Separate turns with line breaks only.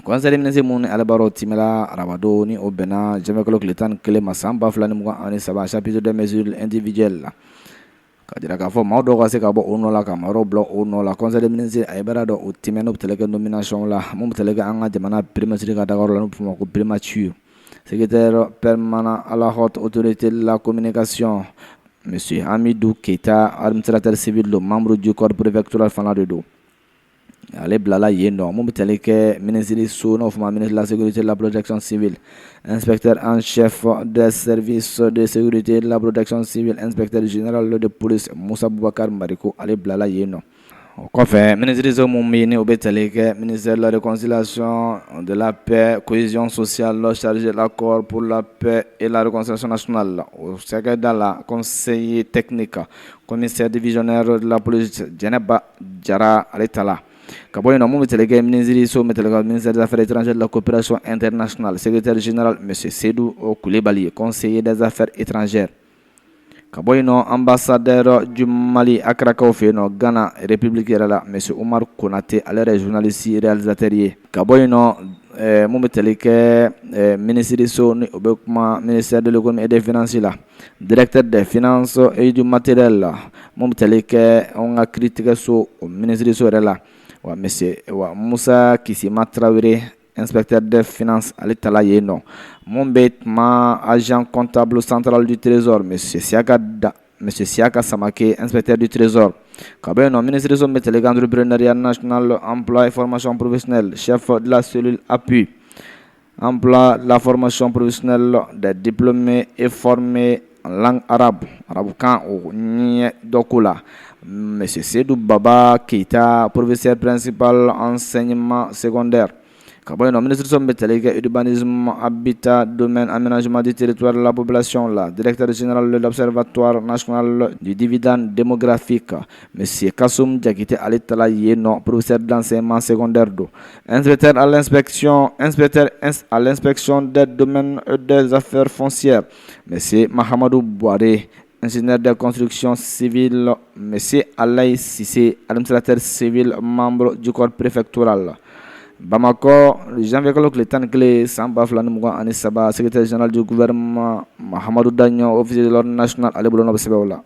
conseil des ministres mun alabaro timela arabado ni obena jamais kalo kletan kele masamba fulani mugan ani saba chapitre de mesures individuelles kadira ka fo mawdo ko se ka bo ono la ka maro blo ono la conseil des ministres ay barado o timeno teleke nomination la mum teleke anga jamana primature ka dagaro la no ko primature secrétaire permanent à la haute autorité de la communication monsieur Hamidou Keita administrateur civil membre du corps préfectoral Fanadodo ale blala yendo mum teleke ministre so no fuma ministre de la sécurité de la protection civile inspecteur en chef des services de sécurité de la protection civile inspecteur général de police Moussa Boubacar Mariko ale blala yendo kɔfɛ ministre mun bɛ ni o bɛ tali kɛ ministère de la réconciliation de la paix cohésion sociale chargé de l'accord pour la paix et la réconciliation nationale o secrétaire la conseiller technique commissaire divisionnaire de la police Djeneba Jara ale tala ka bɔ yen nɔ mun bɛ tali kɛ ministre so bɛ tali kɛ ministère des affaires étrangères de la coopération internationale secrétaire général monsieur Seydou Koulibaly conseiller des affaires étrangères ka bɔ yen nɔ ambassadeur du Mali Accra kaw fɛ yen nɔ Ghana république yɛrɛ la monsieur Omar Konate ale yɛrɛ journaliste réalisateur ye ka bɔ yen nɔ mun bɛ tali kɛ ministre so ni o bɛ kuma ministère de l'économie et des finances la directeur des finances et du matériel la mun bɛ tali kɛ an ka kiiritigɛ so o ministre so yɛrɛ la wa monsieur Moussa Kisima Traoré inspecteur des finances ale tala yen nɔ mun bɛ tuma agent comptable central du trésor monsieur Siaka Samake inspecteur du trésor ka bɔ yen nɔ ministre so bɛ tali kɛ entrepreneuriat national emploi et formation professionnelle chef de la cellule appui emploi la formation professionnelle des diplômés et formés en langue arabukan o ɲɛ dɔ ko la monsieur Seydou Baba Keita professeur principal enseignement secondaire ka bɔ yen nɔ ministre so bɛ tali kɛ urbanisme habitat domaine aménagement du territoire de la population la directeur général de l'observatoire national du dividende démographique monsieur Kassoum Diakité ale tala yen nɔ professeur d'enseignement secondaire do inspecteur à l'inspection des domaines et des affaires foncières monsieur Mahamadou Boiré ingénieur de construction civile monsieur Alaï Sissé administrateur civil membre du corps préfectoral Bamako, janvier kalo tile 11 san 2023 secrétaire général du gouvernement Mahamadou Dagnon officier de l'ordre national ale bolo no bɛ sɛbɛn o la